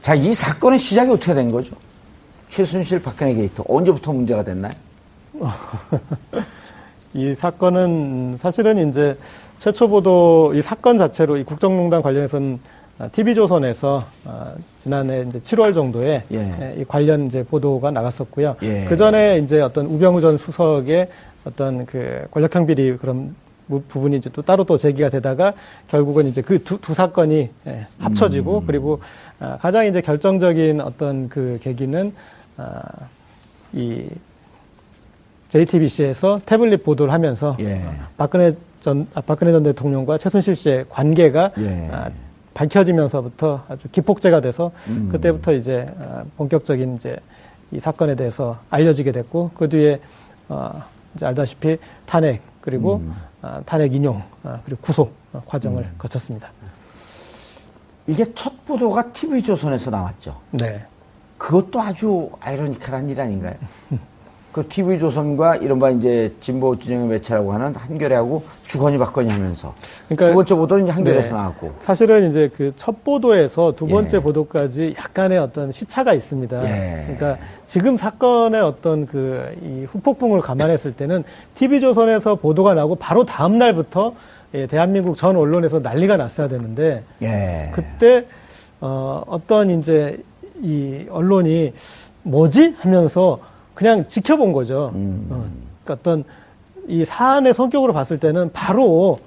자, 이 사건의 시작이 어떻게 된 거죠? 최순실 박근혜 게이트 언제부터 문제가 됐나요? 이 사건은 사실은 이제 최초 보도 이 사건 자체로 이 국정농단 관련해서는 TV조선에서 지난해 이제 7월 정도에 이 관련 이제 보도가 나갔었고요. 그 전에 이제 어떤 우병우 전 수석의 어떤 그 권력형 비리 그런 부분이 이제 또 따로 또 제기가 되다가 결국은 이제 그 두 사건이 합쳐지고 그리고 가장 이제 결정적인 어떤 그 계기는 이 JTBC에서 태블릿 보도를 하면서 박근혜 전 대통령과 최순실 씨의 관계가 밝혀지면서부터 아주 기폭제가 돼서 그때부터 이제 본격적인 이제 이 사건에 대해서 알려지게 됐고 그 뒤에 이제 알다시피 탄핵 그리고 탄핵 인용 그리고 구속 과정을 거쳤습니다. 이게 첫 보도가 TV조선에서 나왔죠. 네. 그것도 아주 아이러니컬한 일 아닌가요? 그 TV조선과 이른바 이제 진보 진영의 매체라고 하는 한겨레하고 주거니 받거니 하면서. 그러니까 두 번째 보도는 이제 한겨레에서 나왔고. 사실은 이제 그 첫 보도에서 두 번째 보도까지 약간의 어떤 시차가 있습니다. 그러니까 지금 사건의 어떤 그 이 후폭풍을 감안했을 때는 TV조선에서 보도가 나고 바로 다음 날부터 대한민국 전 언론에서 난리가 났어야 되는데 그때 어떤 이제 이 언론이 뭐지 하면서 그냥 지켜본 거죠. 그러니까 어떤 이 사안의 성격으로 봤을 때는 바로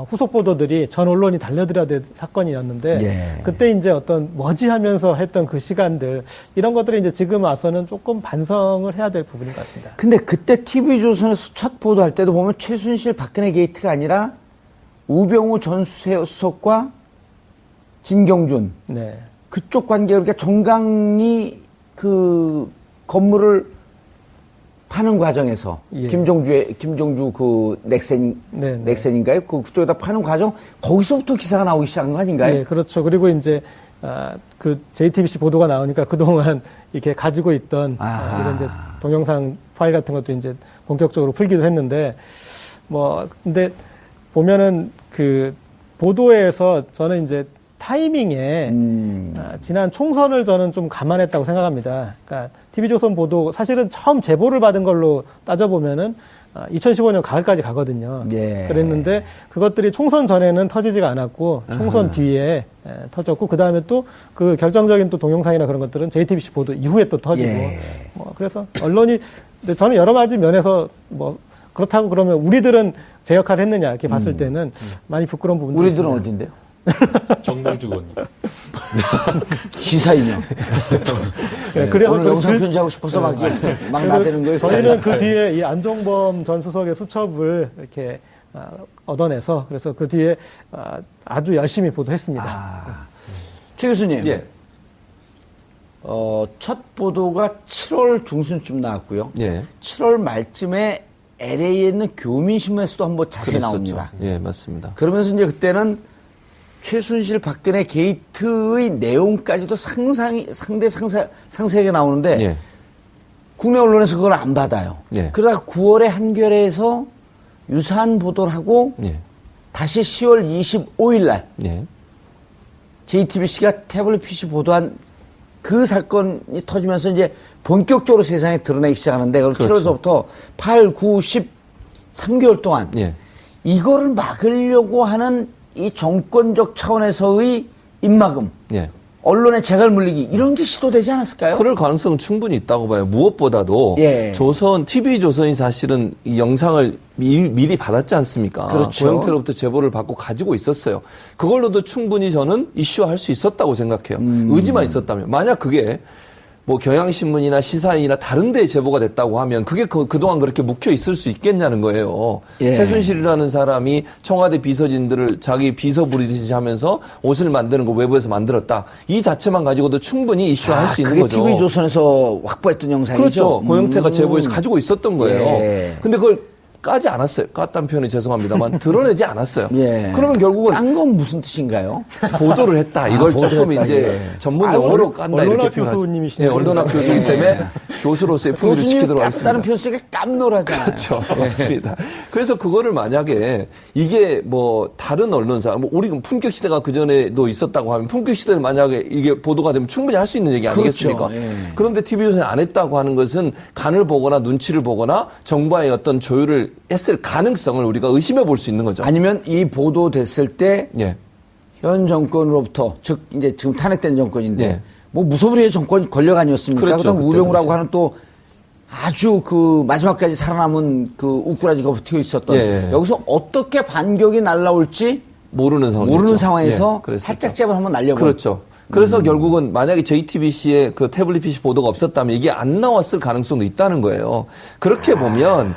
후속 보도들이 전 언론이 달려들어야 될 사건이었는데 그때 이제 어떤 뭐지 하면서 했던 그 시간들 이런 것들이 이제 지금 와서는 조금 반성을 해야 될 부분인 것 같습니다. 근데 그때 TV조선에서 첫 보도할 때도 보면 최순실 박근혜 게이트가 아니라 우병우 전 수석과 진경준 그쪽 관계 그러니까 정강이 그 건물을 파는 과정에서 김종주 그 넥센인가요? 그쪽에다 파는 과정 거기서부터 기사가 나오기 시작한 거 아닌가요? 네, 그렇죠. 그리고 이제 그 JTBC 보도가 나오니까 그동안 이렇게 가지고 있던 이런 이제 동영상 파일 같은 것도 이제 본격적으로 풀기도 했는데 근데 보면은 그 보도에서 저는 이제 타이밍에 지난 총선을 저는 좀 감안했다고 생각합니다. 그러니까 TV조선 보도 사실은 처음 제보를 받은 걸로 따져보면은 2015년 가을까지 가거든요. 그랬는데 그것들이 총선 전에는 터지지가 않았고 총선 뒤에 터졌고 그 다음에 또 그 결정적인 또 동영상이나 그런 것들은 JTBC 보도 이후에 또 터지고 그래서 언론이 근데 저는 여러 가지 면에서 그렇다고 그러면 우리들은 제 역할을 했느냐 이렇게 봤을 때는 많이 부끄러운 부분도 우리들은 있습니다. 어딘데요? 정봉주 의원님. 시사인형. 그래서 오늘 영상 편지하고 싶어서 막 나대는 거예요. 저희는 그 뒤에 이 안종범 전 수석의 수첩을 이렇게 얻어내서 그래서 그 뒤에 아주 열심히 보도했습니다. 최 교수님. 첫 보도가 7월 중순쯤 나왔고요. 7월 말쯤에 LA에 있는 교민신문에서도 한번 자세히 나옵니다. 맞습니다. 그러면서 이제 그때는 최순실 박근혜 게이트의 내용까지도 상세하게 나오는데 국내 언론에서 그걸 안 받아요. 그러다가 9월에 한겨레에서 유사한 보도를 하고 다시 10월 25일 날 JTBC가 태블릿 PC 보도한 그 사건이 터지면서 이제 본격적으로 세상에 드러내기 시작하는데 그럼 7월서부터 8, 9, 10, 3개월 동안 이거를 막으려고 하는 이 정권적 차원에서의 입막음, 언론의 재갈 물리기 이런 게 시도되지 않았을까요? 그럴 가능성은 충분히 있다고 봐요. 무엇보다도 TV조선이 사실은 이 영상을 미리 받았지 않습니까? 그렇죠. 그 형태로부터 제보를 받고 가지고 있었어요. 그걸로도 충분히 저는 이슈화할 수 있었다고 생각해요. 의지만 있었다면. 만약 그게 뭐 경향신문이나 시사인이나 다른 데에 제보가 됐다고 하면 그게 그동안 그렇게 묵혀 있을 수 있겠냐는 거예요. 최순실이라는 사람이 청와대 비서진들을 자기 비서 부리듯이 하면서 옷을 만드는 거 외부에서 만들었다. 이 자체만 가지고도 충분히 이슈화할 수 있는 거죠. 그게 TV조선에서 확보했던 영상이죠? 그렇죠. 고영태가 제보해서 가지고 있었던 거예요. 근데 그걸 까지 않았어요. 깠다는 표현이 죄송합니다만 드러내지 않았어요. 그러면 결국은 깐 건 무슨 뜻인가요? 보도를 했다. 이걸 조금 이제 전문 용어로 깐다 이렇게 표현하죠. 교수님이시네요. 언론학 교수이기 때문에 교수로서의 품위를 지키도록 하겠습니다. 다른 표현 쓰기가 깜놀하잖아요. 그렇죠. 맞습니다. 그래서 그거를 만약에 이게 뭐 다른 언론사, 뭐 우리 품격 시대가 그 전에도 있었다고 하면 품격 시대에 만약에 이게 보도가 되면 충분히 할 수 있는 얘기 아니겠습니까? 그렇죠. 예. 그런데 TV조선이 안 했다고 하는 것은 간을 보거나 눈치를 보거나 정부와의 어떤 조율을 했을 가능성을 우리가 의심해 볼 수 있는 거죠. 아니면 이 보도됐을 때 예. 현 정권으로부터 즉 이제 지금 탄핵된 정권인데 예. 뭐 무소불위의 정권 권력 아니었습니까? 그렇죠. 그다음 우병우라고 하는 또 아주 그 마지막까지 살아남은 그 우꾸라지가 버티고 있었던 예. 여기서 어떻게 반격이 날라올지 모르는 상황에서 예. 살짝 잽을 한번 날려보는. 그렇죠. 그래서 결국은 만약에 JTBC의 그 태블릿 PC 보도가 없었다면 이게 안 나왔을 가능성도 있다는 거예요. 그렇게 보면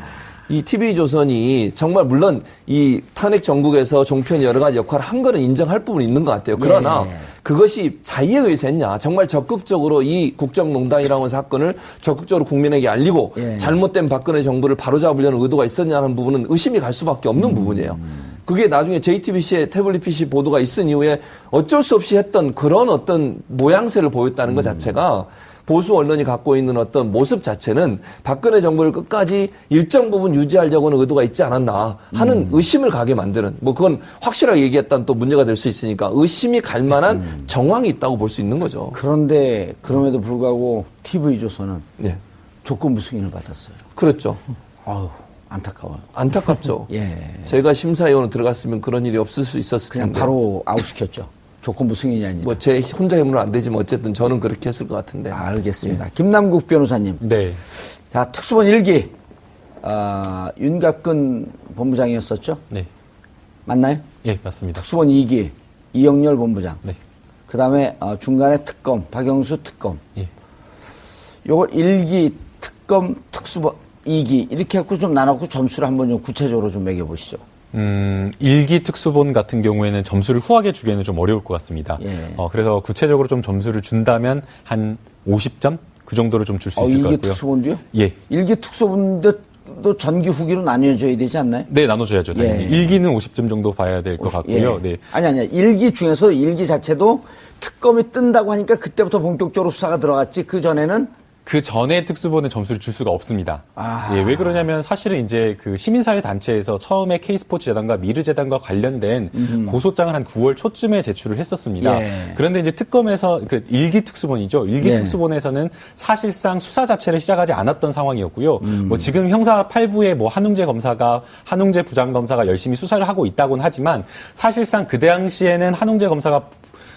이 TV조선이 정말 물론 이 탄핵 정국에서 종편이 여러 가지 역할을 한 거는 인정할 부분이 있는 것 같아요. 그러나 그것이 자의에 의해서 했냐. 정말 적극적으로 이 국정농단이라는 사건을 적극적으로 국민에게 알리고 잘못된 박근혜 정부를 바로잡으려는 의도가 있었냐는 부분은 의심이 갈 수밖에 없는 부분이에요. 그게 나중에 JTBC의 태블릿 PC 보도가 있은 이후에 어쩔 수 없이 했던 그런 어떤 모양새를 보였다는 것 자체가 보수 언론이 갖고 있는 어떤 모습 자체는 박근혜 정부를 끝까지 일정 부분 유지하려고는 의도가 있지 않았나 하는 의심을 가게 만드는, 뭐 그건 확실하게 얘기했다는 또 문제가 될 수 있으니까 의심이 갈 만한 정황이 있다고 볼 수 있는 거죠. 그런데 그럼에도 불구하고 TV조선은 예. 조건부 승인을 받았어요. 그렇죠. 아우 안타까워요. 안타깝죠. 예. 제가 심사위원으로 들어갔으면 그런 일이 없을 수 있었을 그냥 텐데. 바로 아웃시켰죠. 조건부 승인이 아니라. 뭐 제 혼자 힘으로 안 되지만 어쨌든 저는 그렇게 했을 것 같은데. 알겠습니다. 김남국 변호사님. 네. 자, 특수본 1기. 윤곽근 본부장이었었죠? 네. 맞나요? 예, 맞습니다. 특수본 2기. 이영렬 본부장. 네. 그 다음에 중간에 특검. 박영수 특검. 예. 요걸 1기, 특검, 특수본 2기. 이렇게 해서 좀 나눠고 점수를 한번 좀 구체적으로 좀 매겨보시죠. 1기 특수본 같은 경우에는 점수를 후하게 주기에는 좀 어려울 것 같습니다. 예. 그래서 구체적으로 좀 점수를 준다면 한 50점? 그 정도를 좀 줄 수 있을 것 1기 같고요. 특수본도요? 예. 1기 특수본도 전기 후기로 나뉘어져야 되지 않나요? 네, 나눠줘야죠. 당연히. 예. 1기는 50점 정도 봐야 될 것 같고요. 예. 네. 아니. 1기 중에서 1기 자체도 특검이 뜬다고 하니까 그때부터 본격적으로 수사가 들어갔지. 그 전에는 그 전에 특수본에 점수를 줄 수가 없습니다. 아. 예, 왜 그러냐면 사실은 이제 그 시민사회 단체에서 처음에 K스포츠 재단과 미르 재단과 관련된 고소장을 한 9월 초쯤에 제출을 했었습니다. 예. 그런데 이제 특검에서 그 1기 특수본이죠. 1기 예. 특수본에서는 사실상 수사 자체를 시작하지 않았던 상황이었고요. 뭐 지금 형사 8부에 뭐 한웅재 부장검사가 열심히 수사를 하고 있다고는 하지만 사실상 그 당시에는 한웅재 검사가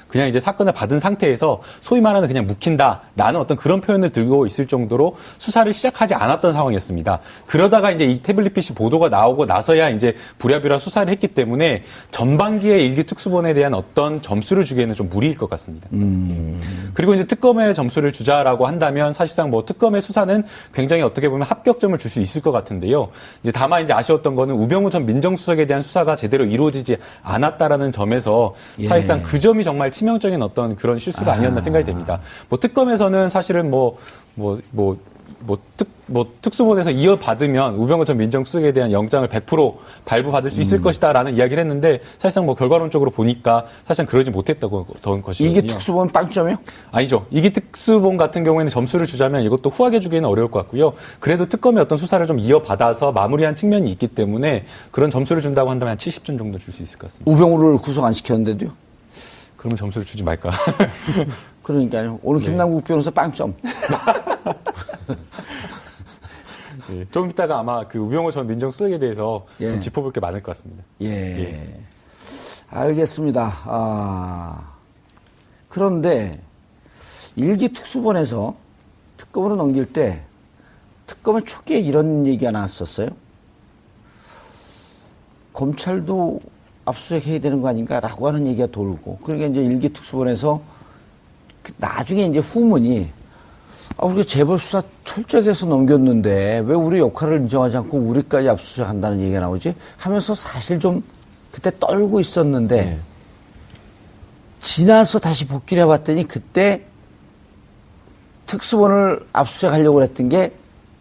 그냥 이제 사건을 받은 상태에서 소위 말하는 그냥 묵힌다라는 어떤 그런 표현을 들고 있을 정도로 수사를 시작하지 않았던 상황이었습니다. 그러다가 이제 이 태블릿 PC 보도가 나오고 나서야 이제 부랴부랴 수사를 했기 때문에 전반기에 1기 특수본에 대한 어떤 점수를 주기에는 좀 무리일 것 같습니다. 그리고 이제 특검에 점수를 주자라고 한다면 사실상 뭐 특검의 수사는 굉장히 어떻게 보면 합격점을 줄 수 있을 것 같은데요. 이제 다만 이제 아쉬웠던 거는 우병우 전 민정수석에 대한 수사가 제대로 이루어지지 않았다라는 점에서 사실상 그 점이 정말 치명적인 어떤 그런 실수가 아니었나 생각이 됩니다. 뭐 특검에서는 사실은 특수본에서 이어받으면 우병우 전 민정수석에 대한 영장을 100% 발부받을 수 있을 것이다라는 이야기를 했는데 사실상 뭐 결과론적으로 보니까 사실상 그러지 못했던 것이거든요. 2기 특수본 빵점이요? 아니죠. 2기 특수본 같은 경우에는 점수를 주자면 이것도 후하게 주기에는 어려울 것 같고요. 그래도 특검의 어떤 수사를 좀 이어받아서 마무리한 측면이 있기 때문에 그런 점수를 준다고 한다면 한 70점 정도 줄 수 있을 것 같습니다. 우병우를 구속 안 시켰는데도요? 그러면 점수를 주지 말까? 그러니까요. 오늘 김남국 변호사 빵점. 네, 좀 이따가 아마 그 우병우 전 민정수석에 대해서 예. 좀 짚어볼 게 많을 것 같습니다. 예. 알겠습니다. 그런데 1기 특수본에서 특검으로 넘길 때 특검의 초기에 이런 얘기가 나왔었어요. 검찰도 압수수색 해야 되는 거 아닌가라고 하는 얘기가 돌고, 그러니까 이제 1기 특수본에서 나중에 이제 후문이 우리가 재벌 수사 철저하게 해서 넘겼는데 왜 우리 역할을 인정하지 않고 우리까지 압수수색 한다는 얘기가 나오지? 하면서 사실 좀 그때 떨고 있었는데 지나서 다시 복귀를 해봤더니 그때 특수본을 압수수색 하려고 했던 게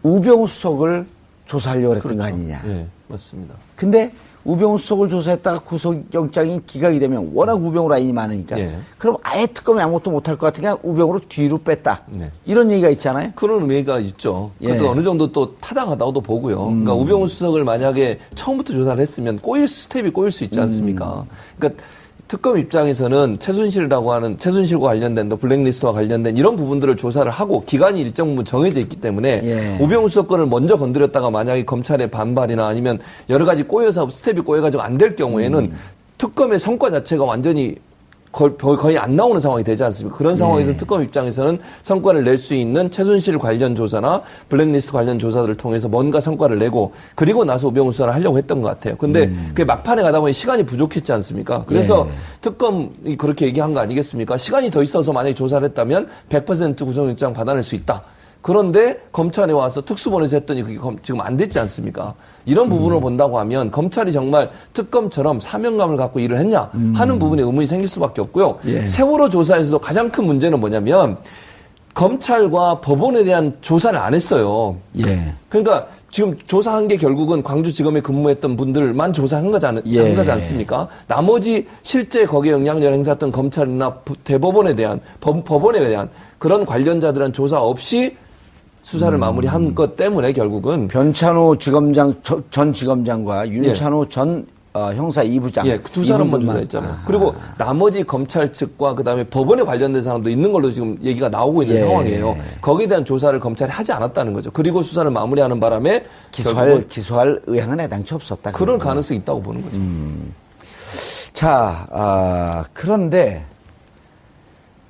우병우 수석을 조사하려고 했던 거 아니냐. 네, 맞습니다. 근데 우병우 수석을 조사했다가 구속영장이 기각이 되면 워낙 우병우 라인이 많으니까 예. 그럼 아예 특검이 아무것도 못할 것 같으니까 우병우를 뒤로 뺐다. 네. 이런 얘기가 있잖아요. 그런 의미가 있죠. 그것도 예. 어느 정도 또 타당하다고도 보고요. 그러니까 우병우 수석을 만약에 처음부터 조사를 했으면 스텝이 꼬일 수 있지 않습니까? 그러니까 특검 입장에서는 최순실과 관련된 블랙리스트와 관련된 이런 부분들을 조사를 하고 기간이 일정 부분 정해져 있기 때문에 예. 우병우 수석 건을 먼저 건드렸다가 만약에 검찰의 반발이나 아니면 여러 가지 꼬여서 스텝이 꼬여가지고 안 될 경우에는 특검의 성과 자체가 완전히 거의 안 나오는 상황이 되지 않습니까? 그런 상황에서 예. 특검 입장에서는 성과를 낼 수 있는 최순실 관련 조사나 블랙리스트 관련 조사들을 통해서 뭔가 성과를 내고 그리고 나서 우병우 수사를 하려고 했던 것 같아요. 근데 그게 막판에 가다 보니 시간이 부족했지 않습니까? 그래서 특검이 그렇게 얘기한 거 아니겠습니까? 시간이 더 있어서 만약에 조사를 했다면 100% 구속영장 받아낼 수 있다. 그런데 검찰에 와서 특수본에서 했더니 그게 지금 안 됐지 않습니까? 이런 부분을 본다고 하면 검찰이 정말 특검처럼 사명감을 갖고 일을 했냐 하는 부분에 의문이 생길 수밖에 없고요. 예. 세월호 조사에서도 가장 큰 문제는 뭐냐면 검찰과 법원에 대한 조사를 안 했어요. 예. 그러니까 지금 조사한 게 결국은 광주지검에 근무했던 분들만 조사한 거지 않습니까? 나머지 실제 거기에 영향력을 행사했던 검찰이나 대법원에 대한 법원에 대한 그런 관련자들은 조사 없이 수사를 마무리한 것 때문에 결국은 변찬호 전 지검장과 윤찬호 전 형사 2부장. 예, 두 사람만 조사했잖아요. 그리고 나머지 검찰 측과 그다음에 법원에 관련된 사람도 있는 걸로 지금 얘기가 나오고 있는 예. 상황이에요. 거기에 대한 조사를 검찰이 하지 않았다는 거죠. 그리고 수사를 마무리하는 바람에 기소할 의향은 애당치 없었다. 그럴 가능성이 있다고 보는 거죠. 자, 그런데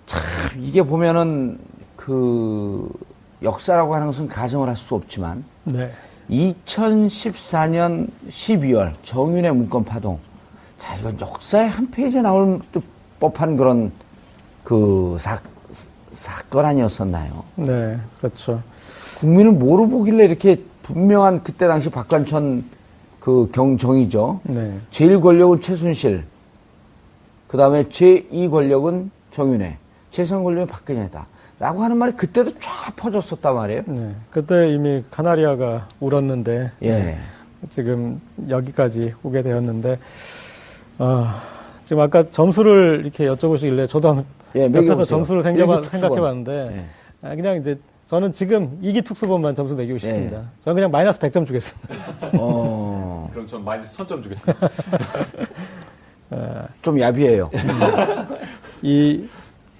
참 이게 보면은 그 역사라고 하는 것은 가정을 할 수 없지만 네. 2014년 12월 정윤의 문건 파동. 자, 이건 역사의 한 페이지에 나올 법한 그런 그 사건 아니었었나요? 네, 그렇죠. 국민은 뭐로 보길래 이렇게 분명한 그때 당시 박관천 그 경정이죠. 네. 제일 권력은 최순실. 그 다음에 제2 권력은 정윤회. 제3 권력은 박근혜다. 라고 하는 말이 그때도 쫙 퍼졌었단 말이에요. 네. 그때 이미 카나리아가 울었는데 예. 지금 여기까지 오게 되었는데 지금 아까 점수를 이렇게 여쭤보시길래 저도 한번 예, 옆에서 매겨보세요. 점수를 생각해봤는데 예. 그냥 이제 저는 지금 이기 특수본만 점수 매기고 싶습니다. 저는 그냥 마이너스 100점 주겠습니다. 그럼 전 마이너스 1000점 주겠습니다. 좀 야비해요. 이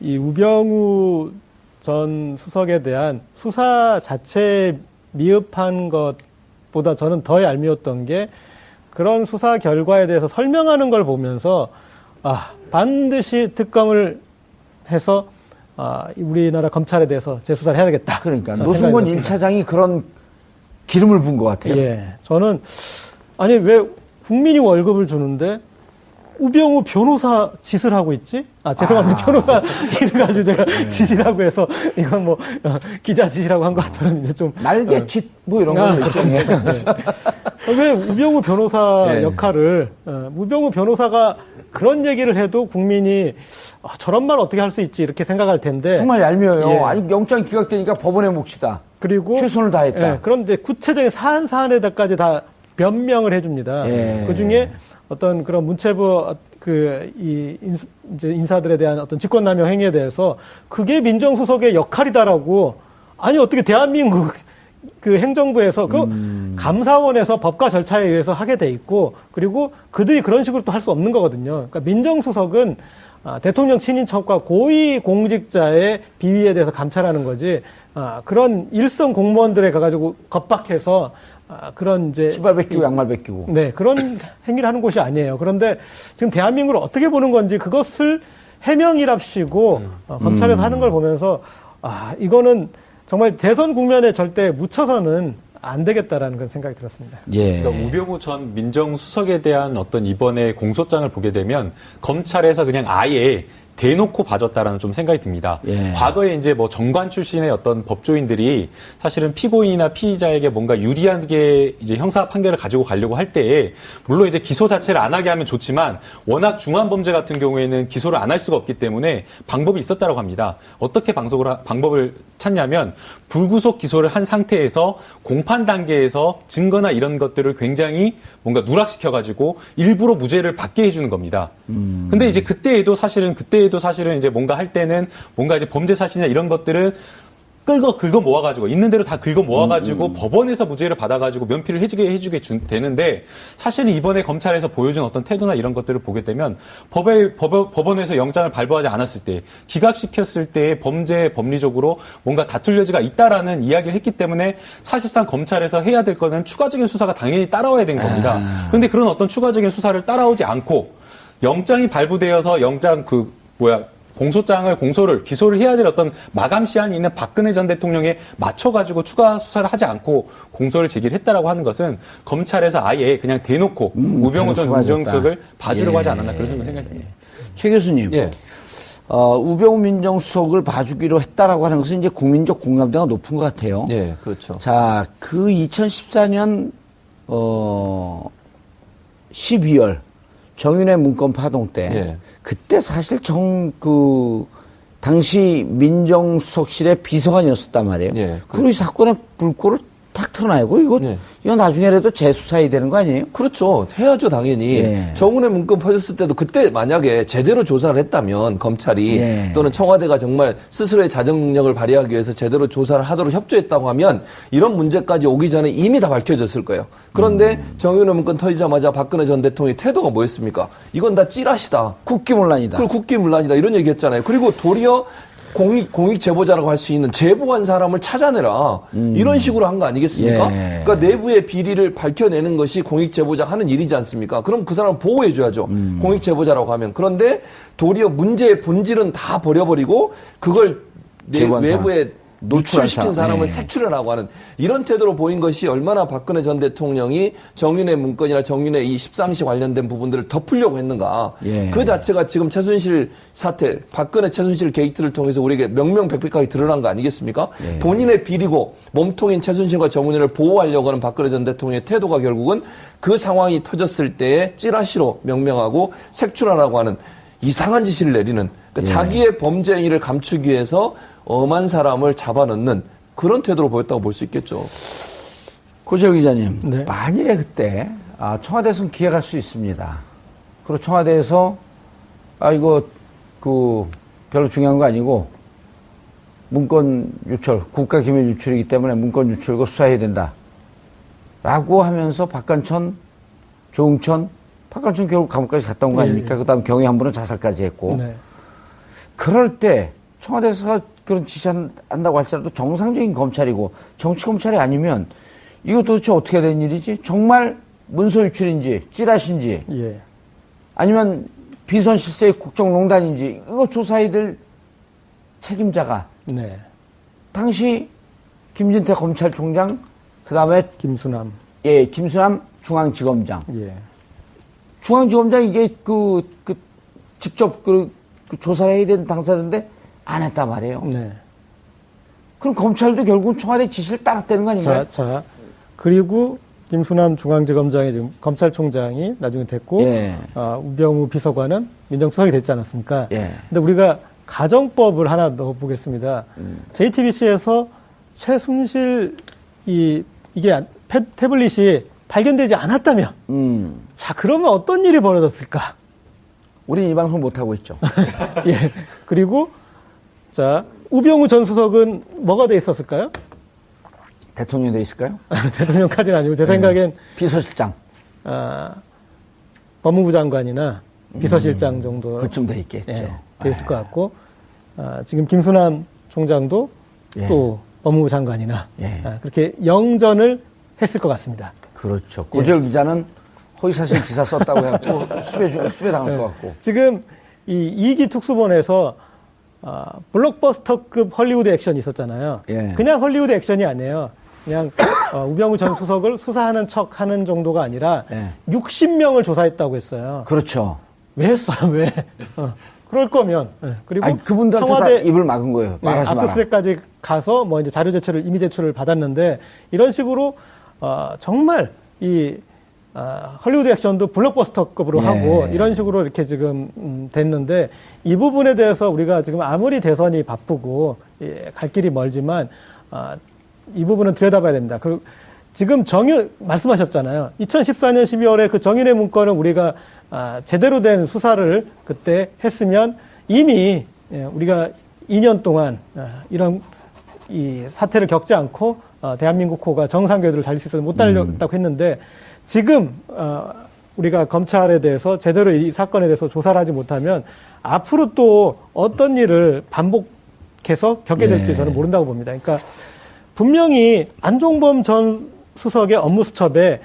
우병우 전 수석에 대한 수사 자체에 미흡한 것보다 저는 더 얄미웠던 게 그런 수사 결과에 대해서 설명하는 걸 보면서 반드시 특검을 해서 우리나라 검찰에 대해서 재수사를 해야 되겠다. 그러니까 노승건 1차장이 그런 기름을 부은 것 같아요. 예, 저는 아니 왜 국민이 월급을 주는데 우병우 변호사 짓을 하고 있지? 죄송합니다. 변호사 일을 가지고 제가 짓이라고 해서 이건 뭐 기자 짓이라고 한 것처럼 이제 좀 날개 짓 뭐 이런 거 일종의. 왜 우병우 변호사 역할을 우병우 변호사가 그런 얘기를 해도 국민이 저런 말 어떻게 할 수 있지 이렇게 생각할 텐데 정말 얄미워요. 예. 아니 영장 기각되니까 법원에 몫이다. 그리고 최선을 다했다. 그런데 구체적인 사안에다까지 다 변명을 해줍니다. 예. 그 중에 어떤 그런 문체부 이제 인사들에 대한 어떤 직권남용 행위에 대해서 그게 민정수석의 역할이다라고 아니 어떻게 대한민국 그 행정부에서 그 감사원에서 법과 절차에 의해서 하게 돼 있고 그리고 그들이 그런 식으로 또 할 수 없는 거거든요. 그러니까 민정수석은 대통령 친인척과 고위 공직자의 비위에 대해서 감찰하는 거지 그런 일선 공무원들에 가가지고 겁박해서 그런 이제 신발 벗기고 양말 벗기고. 네, 그런 행위를 하는 곳이 아니에요. 그런데 지금 대한민국을 어떻게 보는 건지 그것을 해명이랍시고 검찰에서 하는 걸 보면서 이거는 정말 대선 국면에 절대 묻혀서는 안 되겠다라는 그런 생각이 들었습니다. 예. 그러니까 우병우 전 민정수석에 대한 어떤 이번에 공소장을 보게 되면 검찰에서 그냥 아예 대놓고 봐줬다라는 좀 생각이 듭니다. 예. 과거에 이제 뭐 정관 출신의 어떤 법조인들이 사실은 피고인이나 피의자에게 뭔가 유리하게 이제 형사 판결을 가지고 가려고 할 때에 물론 이제 기소 자체를 안 하게 하면 좋지만 워낙 중한 범죄 같은 경우에는 기소를 안 할 수가 없기 때문에 방법이 있었다고 합니다. 어떻게 방법을 찾냐면 불구속 기소를 한 상태에서 공판 단계에서 증거나 이런 것들을 굉장히 뭔가 누락시켜가지고 일부러 무죄를 받게 해주는 겁니다. 근데 이제 그때에도 사실은 이제 뭔가 할 때는 뭔가 이제 범죄 사실이나 이런 것들은 긁어 모아가지고 있는 대로 다 긁어 모아가지고 법원에서 무죄를 받아가지고 면피를 해주게 되는데 사실은 이번에 검찰에서 보여준 어떤 태도나 이런 것들을 보게 되면 법원에서 영장을 발부하지 않았을 때 기각시켰을 때 범죄 법리적으로 뭔가 다툴 여지가 있다라는 이야기를 했기 때문에 사실상 검찰에서 해야 될 거는 추가적인 수사가 당연히 따라와야 되는 겁니다. 그런데 그런 어떤 추가적인 수사를 따라오지 않고 영장이 발부되어서 기소를 해야 될 어떤 마감 시한이 있는 박근혜 전 대통령에 맞춰가지고 추가 수사를 하지 않고 공소를 제기를 했다라고 하는 것은 검찰에서 아예 그냥 대놓고 우병우 전 민정수석을 봐주려고 하지 않았나 그런 생각이 듭니다. 최 교수님, 예. 우병우 민정수석을 봐주기로 했다라고 하는 것은 이제 국민적 공감대가 높은 것 같아요. 예, 그렇죠. 자, 그 2014년 12월 정윤회 문건 파동 때 예. 그때 사실 당시 민정수석실의 비서관이었었단 말이에요. 예. 그리고 이 사건의 불꽃을 탁 틀어내고 이거 나중에라도 재수사해야 되는 거 아니에요? 그렇죠. 해야죠, 당연히. 예. 정은혜 문건 퍼졌을 때도 그때 만약에 제대로 조사를 했다면 검찰이 예. 또는 청와대가 정말 스스로의 자정력을 발휘하기 위해서 제대로 조사를 하도록 협조했다고 하면 이런 문제까지 오기 전에 이미 다 밝혀졌을 거예요. 그런데 정윤회 문건 터지자마자 박근혜 전 대통령의 태도가 뭐였습니까? 이건 다 찌라시다. 국기문란이다. 그리고 국기문란이다. 이런 얘기 했잖아요. 그리고 도리어 공익 제보자라고 할 수 있는 제보한 사람을 찾아내라. 이런 식으로 한 거 아니겠습니까? 예. 그러니까 내부의 비리를 밝혀내는 것이 공익 제보자 하는 일이지 않습니까? 그럼 그 사람을 보호해 줘야죠. 공익 제보자라고 하면. 그런데 도리어 문제의 본질은 다 버려버리고 그걸 외부에 노출시킨 사람을 네. 색출해라고 하는 이런 태도로 보인 것이 얼마나 박근혜 전 대통령이 정윤회 문건이나 정윤회 이 십상시 관련된 부분들을 덮으려고 했는가. 예. 그 자체가 지금 최순실 사태, 박근혜 최순실 게이트를 통해서 우리에게 명명백백하게 드러난 거 아니겠습니까? 예. 본인의 비리고 몸통인 최순실과 정윤회를 보호하려고 하는 박근혜 전 대통령의 태도가 결국은 그 상황이 터졌을 때에 찌라시로 명명하고 색출하라고 하는 이상한 지시를 내리는 그러니까 예. 자기의 범죄 행위를 감추기 위해서 엄한 사람을 잡아넣는 그런 태도로 보였다고 볼 수 있겠죠. 고재열 기자님, 네. 만일에 그때 청와대에서는 기획할 수 있습니다. 그리고 청와대에서 이거 별로 중요한 거 아니고 문건 유출, 국가기밀 유출이기 때문에 문건 유출과 수사해야 된다. 라고 하면서 박관천, 조응천, 박관천 결국 감옥까지 갔다 온 거 아닙니까? 그다음 경위 한 분은 자살까지 했고. 네. 그럴 때 청와대에서 그런 지시한다고 할지라도 정상적인 검찰이고 정치 검찰이 아니면 이거 도대체 어떻게 된 일이지? 정말 문서 유출인지 찌라시인지 예. 아니면 비선 실세의 국정농단인지 이거 조사해야 될 책임자가 네. 당시 김진태 검찰총장 그다음에 김수남. 김수남 중앙지검장. 예. 중앙지검장 이게 직접 조사를 해야 되는 당사자인데 안 했단 말이에요. 네. 그럼 검찰도 결국은 청와대 지시를 따랐다는 거 아닌가요? 자, 그리고 김수남 중앙지검장이 지금 검찰총장이 나중에 됐고, 예. 우병우 비서관은 민정수석이 됐지 않았습니까? 예. 근데 우리가 가정법을 하나 넣어보겠습니다. JTBC에서 최순실 이게 태블릿이 발견되지 않았다면, 자, 그러면 어떤 일이 벌어졌을까? 우린 이 방송 못하고 있죠. 예. 그리고, 자, 우병우 전 수석은 뭐가 돼 있었을까요? 대통령이 돼 있을까요? 대통령까지는 아니고, 제 생각엔, 비서실장. 법무부 장관이나 비서실장 정도. 그쯤 돼 있겠죠. 예, 돼 있을 것 같고, 지금 김수남 총장도 예. 또 법무부 장관이나, 예. 그렇게 영전을 했을 것 같습니다. 그렇죠. 고재열 기자는 허위사실 기사 썼다고 해갖고 수배 당할 것 같고. 지금 이 2기 특수본에서 블록버스터급 헐리우드 액션이 있었잖아요. 예. 그냥 헐리우드 액션이 아니에요. 그냥 우병우 전 수석을 수사하는 척 하는 정도가 아니라 예. 60명을 조사했다고 했어요. 그렇죠. 왜 했어요? 왜? 그럴 거면 그리고 아니, 그분들한테 청와대 다 입을 막은 거예요. 말하지 마라. 압수수색까지 가서 뭐 이제 자료 제출을 이미 제출을 받았는데 이런 식으로 정말 이 헐리우드 액션도 블록버스터급으로 하고 이런 식으로 이렇게 지금 됐는데 이 부분에 대해서 우리가 지금 아무리 대선이 바쁘고 갈 길이 멀지만 이 부분은 들여다봐야 됩니다. 지금 말씀하셨잖아요. 2014년 12월에 그 정윤회 문건을 우리가 제대로 된 수사를 그때 했으면 이미 우리가 2년 동안 이런 이 사태를 겪지 않고 대한민국 호가 정상 궤도를 달릴 수 있어서 못 달렸다고 했는데 지금 우리가 검찰에 대해서 제대로 이 사건에 대해서 조사를 하지 못하면 앞으로 또 어떤 일을 반복해서 겪게 될지 저는 모른다고 봅니다. 그러니까 분명히 안종범 전 수석의 업무수첩에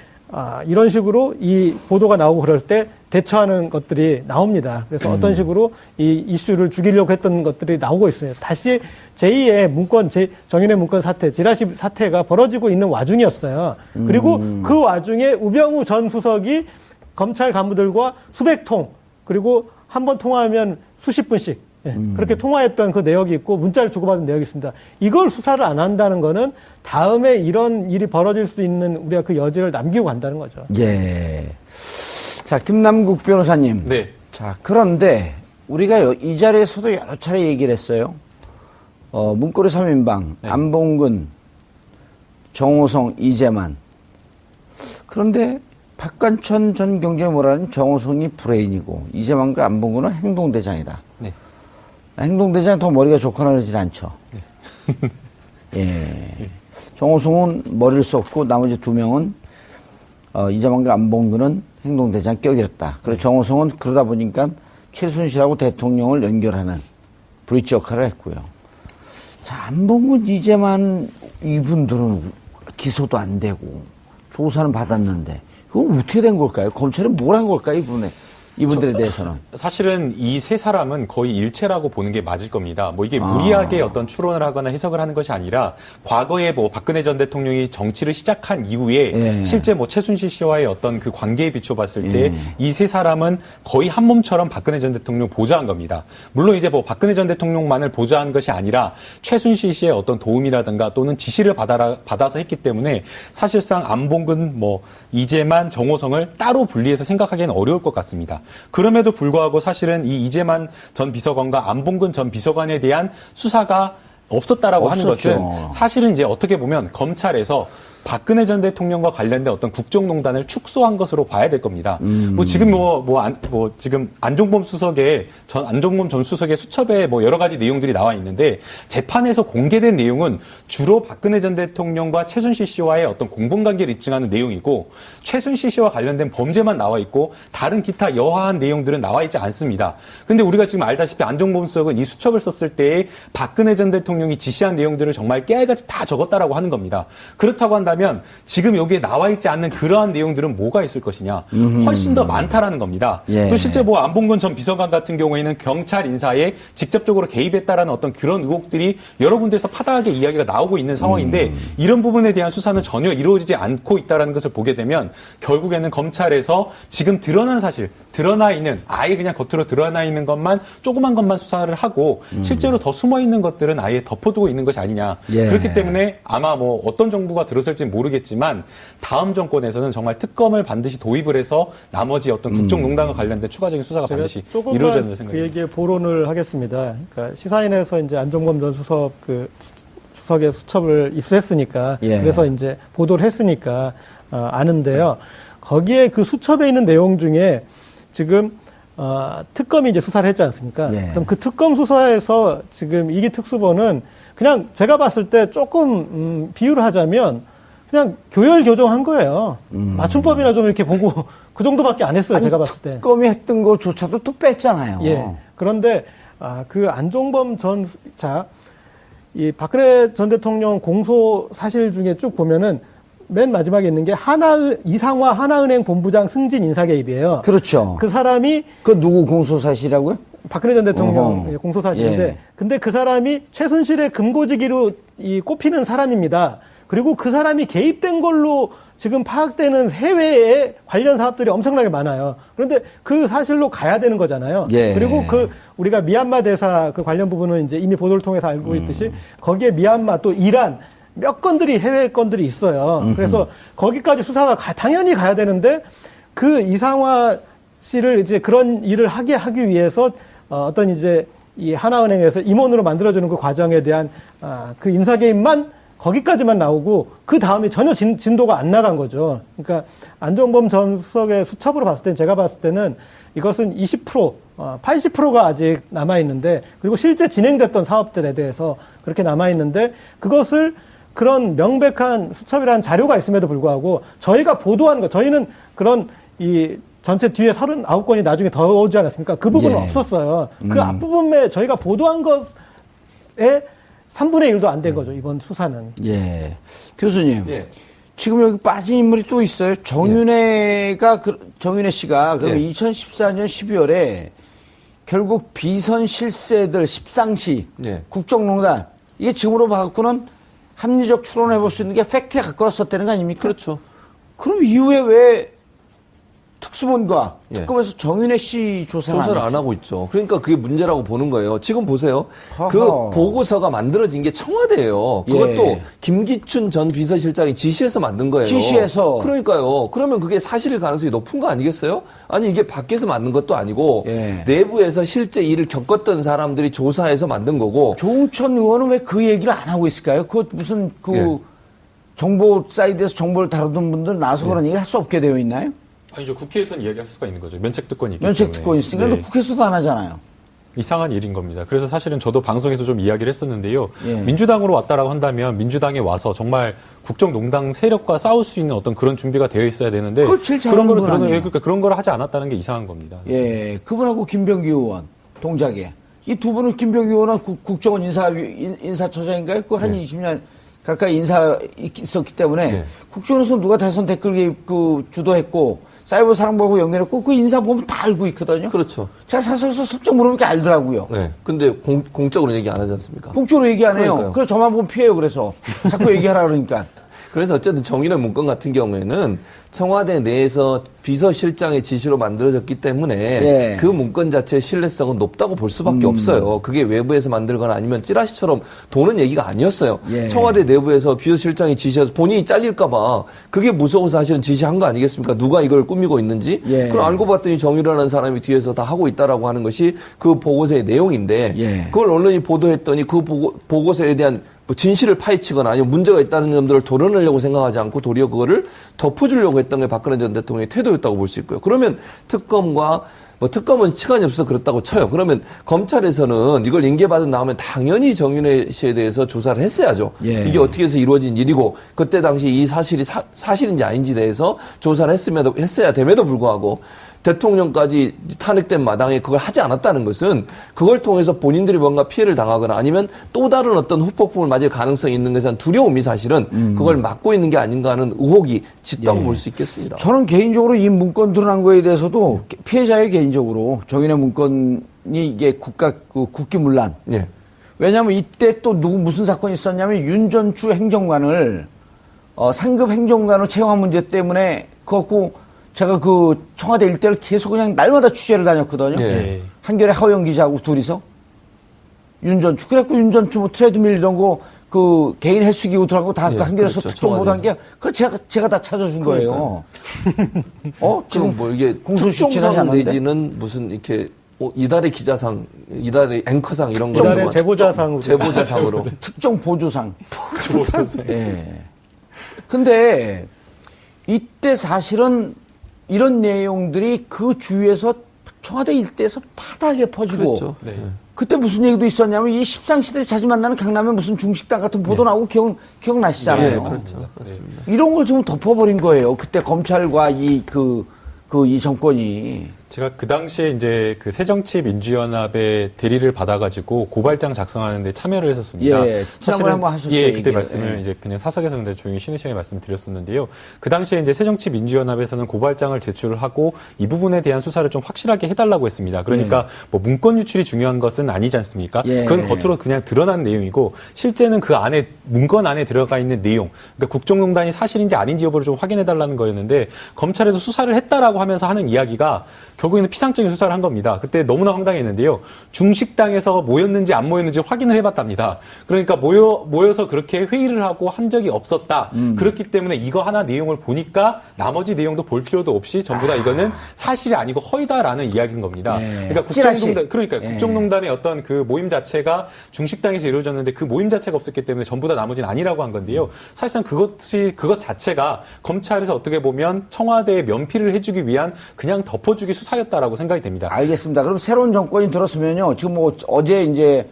이런 식으로 이 보도가 나오고 그럴 때 대처하는 것들이 나옵니다. 그래서 어떤 식으로 이 이슈를 죽이려고 했던 것들이 나오고 있어요. 다시 제2의 문건, 정윤회 문건 사태, 지라시 사태가 벌어지고 있는 와중이었어요. 그리고 그 와중에 우병우 전 수석이 검찰 간부들과 수백 통, 그리고 한 번 통화하면 수십 분씩 그렇게 통화했던 그 내역이 있고 문자를 주고받은 내역이 있습니다. 이걸 수사를 안 한다는 거는 다음에 이런 일이 벌어질 수 있는 우리가 그 여지를 남기고 간다는 거죠. 예. 자, 김남국 변호사님. 네. 자, 그런데 우리가 이 자리에서도 여러 차례 얘기를 했어요. 문고리 3인방, 네. 안봉근, 정호성, 이재만. 그런데 박관천 전 경제모라는 정호성이 브레인이고 이재만과 안봉근은 행동대장이다. 네. 행동대장이 더 머리가 좋거나 그러진 않죠. 네. 예. 정호성은 머리를 썼고 나머지 두 명은 이재만과 안봉근은 행동대장 격이었다. 그리고 정호성은 그러다 보니까 최순실하고 대통령을 연결하는 브릿지 역할을 했고요. 자, 안봉근, 이재만 이분들은 기소도 안 되고 조사는 받았는데 그건 어떻게 된 걸까요? 검찰이 뭘 한 걸까요, 이분들에 대해서는? 사실은 이 세 사람은 거의 일체라고 보는 게 맞을 겁니다. 뭐 이게 무리하게 어떤 추론을 하거나 해석을 하는 것이 아니라 과거에 뭐 박근혜 전 대통령이 정치를 시작한 이후에 실제 뭐 최순실 씨와의 어떤 그 관계에 비춰봤을 때 이 세 사람은 거의 한 몸처럼 박근혜 전 대통령 보좌한 겁니다. 물론 이제 뭐 박근혜 전 대통령만을 보좌한 것이 아니라 최순실 씨의 어떤 도움이라든가 또는 지시를 받아서 했기 때문에 사실상 안봉근, 뭐 이재만, 정호성을 따로 분리해서 생각하기는 어려울 것 같습니다. 그럼에도 불구하고 사실은 이 이재만 전 비서관과 안봉근 전 비서관에 대한 수사가 없었다라고 하는 것은 사실은 이제 어떻게 보면 검찰에서 박근혜 전 대통령과 관련된 어떤 국정농단을 축소한 것으로 봐야 될 겁니다. 뭐 지금 지금 안종범 전 수석의 수첩에 뭐 여러 가지 내용들이 나와 있는데 재판에서 공개된 내용은 주로 박근혜 전 대통령과 최순실 씨와의 어떤 공범관계를 입증하는 내용이고 최순실 씨와 관련된 범죄만 나와 있고 다른 기타 여하한 내용들은 나와 있지 않습니다. 근데 우리가 지금 알다시피 안종범 수석은 이 수첩을 썼을 때에 박근혜 전 대통령이 지시한 내용들을 정말 깨알같이 다 적었다라고 하는 겁니다. 그렇다고 한다면 지금 여기에 나와 있지 않는 그러한 내용들은 뭐가 있을 것이냐? 훨씬 더 많다라는 겁니다. 또 실제 뭐 안봉근 전 비서관 같은 경우에는 경찰 인사에 직접적으로 개입했다라는 어떤 그런 의혹들이 여러 군데에서 파다하게 이야기가 나오고 있는 상황인데 이런 부분에 대한 수사는 전혀 이루어지지 않고 있다라는 것을 보게 되면 결국에는 검찰에서 지금 드러나 있는 아예 그냥 겉으로 드러나 있는 것만 조그만 것만 수사를 하고 실제로 더 숨어 있는 것들은 아예 덮어두고 있는 것이 아니냐. 그렇기 때문에 아마 뭐 어떤 정부가 들어설지 모르겠지만 다음 정권에서는 정말 특검을 반드시 도입을 해서 나머지 어떤 국정농단과 관련된 추가적인 수사가 반드시 이루어져야 된다고 생각합니다. 그 얘기에 보론을 하겠습니다. 그러니까 시사인에서 이제 안종범 전 수석의 수첩을 입수했으니까 그래서 이제 보도를 했으니까 아는데요. 거기에 그 수첩에 있는 내용 중에 지금 특검이 이제 수사를 했지 않습니까? 그럼 그 특검 수사에서 지금 이기 특수본은 그냥 제가 봤을 때 조금 비유를 하자면 그냥 교열 교정한 거예요. 맞춤법이나 좀 이렇게 보고 그 정도밖에 안 했어요. 제가 봤을 때. 특검이 했던 거조차도 또 뺐잖아요. 그런데 그 안종범 이 박근혜 전 대통령 공소 사실 중에 쭉 보면은 맨 마지막에 있는 게 이상화 하나은행 본부장 승진 인사 개입이에요. 그렇죠. 그 사람이 누구 공소사실이라고요? 박근혜 전 대통령 공소사실인데 근데 그 사람이 최순실의 금고지기로 꼽히는 사람입니다. 그리고 그 사람이 개입된 걸로 지금 파악되는 해외에 관련 사업들이 엄청나게 많아요. 그런데 그 사실로 가야 되는 거잖아요. 예. 그리고 우리가 미얀마 대사 그 관련 부분은 이제 이미 보도를 통해서 알고 있듯이 거기에 미얀마 또 이란 몇 건들이 해외 건들이 있어요. 그래서 거기까지 수사가 당연히 가야 되는데 그 이상화 씨를 이제 그런 일을 하기 위해서 어떤 이제 이 하나은행에서 임원으로 만들어주는 그 과정에 대한 그 인사 개입만 거기까지만 나오고 그 다음에 전혀 진도가 안 나간 거죠. 그러니까 안종범 전 수석의 수첩으로 봤을 때 제가 봤을 때는 이것은 20%, 80%가 아직 남아있는데 그리고 실제 진행됐던 사업들에 대해서 그렇게 남아있는데 그것을 그런 명백한 수첩이라는 자료가 있음에도 불구하고 저희가 보도한 거, 저희는 그런 이 전체 뒤에 39건이 나중에 더 오지 않았습니까? 그 부분은 예. 없었어요. 그 앞부분에 저희가 보도한 것에 3분의 1도 안 된 거죠, 이번 수사는. 예. 교수님. 예. 지금 여기 빠진 인물이 또 있어요. 정윤혜 씨가 그럼 예. 2014년 12월에 결국 비선 실세들 십상시 예. 국정농단 이게 지금으로 봐갖고는 합리적 추론을 해볼 수 있는 게 팩트에 가까웠었다는 거 아닙니까? 그렇죠. 그럼 이후에 왜 특수본과 예. 특검에서 정윤혜 씨 조사를 안 하고 있죠. 그러니까 그게 문제라고 보는 거예요. 지금 보세요. 허허. 그 보고서가 만들어진 게 청와대예요. 그것도 예. 김기춘 전 비서실장이 지시해서 만든 거예요. 지시해서. 그러니까요. 그러면 그게 사실일 가능성이 높은 거 아니겠어요? 아니 이게 밖에서 만든 것도 아니고 예. 내부에서 실제 일을 겪었던 사람들이 조사해서 만든 거고. 조응천 의원은 왜 그 얘기를 안 하고 있을까요? 그 무슨 예. 정보 사이드에서 정보를 다루던 분들 나서 그런 얘기를 할 수 없게 되어 있나요? 아니죠. 국회에서는 이야기할 수가 있는 거죠. 면책특권이 있기 면책특권이 있으니까. 때문에. 근데 국회에서도 안 하잖아요. 이상한 일인 겁니다. 그래서 사실은 저도 방송에서 좀 이야기를 했었는데요. 예. 민주당으로 왔다라고 한다면 민주당에 와서 정말 국정농단 세력과 싸울 수 있는 어떤 그런 준비가 되어 있어야 되는데 그걸 제일 그런 잘하는 걸 분 아니에요? 그러니까 그런 걸 하지 않았다는 게 이상한 겁니다. 예, 그분하고 김병기 의원, 동작에. 이 두 분은 김병기 의원은 국정원 인사처장인가요? 그 한 20년 가까이 인사 있었기 때문에 네. 국정원에서 누가 대선 댓글 개입 주도했고 사이버 사령부하고 연결했고 그 인사 보면 다 알고 있거든요. 그렇죠. 제가 사설에서 슬쩍 물어보니까 알더라고요. 네. 근데 공적으로 얘기 안 하지 않습니까? 공적으로 얘기 안 해요. 그러니까요. 그래서 저만 보면 피해요. 그래서 자꾸 얘기하라 그러니까. 그래서 어쨌든 정인의 문건 같은 경우에는 청와대 내에서 비서실장의 지시로 만들어졌기 때문에 예. 그 문건 자체의 신뢰성은 높다고 볼 수밖에 없어요. 그게 외부에서 만들거나 아니면 찌라시처럼 도는 얘기가 아니었어요. 예. 청와대 내부에서 비서실장이 지시해서 본인이 잘릴까봐 그게 무서워서 사실은 지시한 거 아니겠습니까? 누가 이걸 꾸미고 있는지. 예. 그럼 알고 봤더니 정의라는 사람이 뒤에서 다 하고 있다라고 하는 것이 그 보고서의 내용인데 예. 그걸 언론이 보도했더니 그 보고서에 대한 뭐 진실을 파헤치거나 아니면 문제가 있다는 점들을 도려내려고 생각하지 않고 도리어 그거를 덮어주려고 했던 게 박근혜 전 대통령의 태도였다고 볼 수 있고요. 그러면 특검과 특검은 시간이 없어서 그렇다고 쳐요. 그러면 검찰에서는 이걸 인계받은 다음에 당연히 정윤회 씨에 대해서 조사를 했어야죠. 예. 이게 어떻게 해서 이루어진 일이고 그때 당시 이 사실이 사실인지 아닌지 대해서 조사를 했어야 됨에도 불구하고 대통령까지 탄핵된 마당에 그걸 하지 않았다는 것은 그걸 통해서 본인들이 뭔가 피해를 당하거나 아니면 또 다른 어떤 후폭풍을 맞을 가능성이 있는 것에 대한 두려움이 사실은 그걸 막고 있는 게 아닌가 하는 의혹이 짙다고 예. 볼 수 있겠습니다. 저는 개인적으로 이 문건 드러난 거에 대해서도 피해자의 개인적으로 정인의 문건이 이게 국기문란. 예. 왜냐하면 이때 또 무슨 사건이 있었냐면 윤전추 행정관을 상급 행정관으로 채용한 문제 때문에 그것고 제가 그 청와대 일대를 계속 그냥 날마다 취재를 다녔거든요. 예. 한겨레 하호영 기자하고 둘이서 윤전추 그래갖고 윤전추 뭐 트레드밀 이런 거 그 개인 헬스기구 들어간 다 예, 한겨레에서 그렇죠. 특종 보도한 게 그 제가 다 찾아준 거예요. 지금 뭐 이게 공소시효 지나지 특종상 않았는데? 내지는 무슨 이렇게 이달의 기자상, 이달의 앵커상 이런 거 이달의 제보자상으로. 제보자상으로. 특정 보조상. 예. 근데 이때 사실은 이런 내용들이 그 주위에서 청와대 일대에서 파다하게 퍼지고 그랬죠. 네. 그때 무슨 얘기도 있었냐면 이 십상시대에 자주 만나는 강남에 무슨 중식당 같은 보도 나오고 기억나시잖아요. 네, 그렇죠. 그렇습니다. 이런 걸 지금 덮어버린 거예요. 그때 검찰과 이 정권이. 제가 그 당시에 이제 그 새정치민주연합의 대리를 받아가지고 고발장 작성하는데 참여를 했었습니다. 예, 지난번에 한번 하셨죠. 예, 그때 얘기를. 말씀을 이제 그냥 사석에서 근데 조용히 쉬는 시간에 말씀드렸었는데요. 그 당시에 이제 새정치민주연합에서는 고발장을 제출을 하고 이 부분에 대한 수사를 좀 확실하게 해달라고 했습니다. 그러니까 뭐 문건 유출이 중요한 것은 아니지 않습니까? 예. 그건 겉으로 그냥 드러난 내용이고 실제는 그 안에 문건 안에 들어가 있는 내용, 그러니까 국정농단이 사실인지 아닌지 여부를 좀 확인해달라는 거였는데 검찰에서 수사를 했다라고 하면서 하는 이야기가 결국에는 피상적인 수사를 한 겁니다. 그때 너무나 황당했는데요. 중식당에서 모였는지 안 모였는지 확인을 해봤답니다. 그러니까 모여서 그렇게 회의를 하고 한 적이 없었다. 그렇기 때문에 이거 하나 내용을 보니까 나머지 내용도 볼 필요도 없이 전부 다 이거는 사실이 아니고 허위다라는 이야기인 겁니다. 그러니까 국정농단의 어떤 그 모임 자체가 중식당에서 이루어졌는데 그 모임 자체가 없었기 때문에 전부 다 나머지는 아니라고 한 건데요. 사실상 그것 자체가 검찰에서 어떻게 보면 청와대에 면피를 해주기 위한 그냥 덮어주기 수사였다라고 생각이 됩니다. 알겠습니다. 그럼 새로운 정권이 들었으면요. 지금 뭐 어제 이제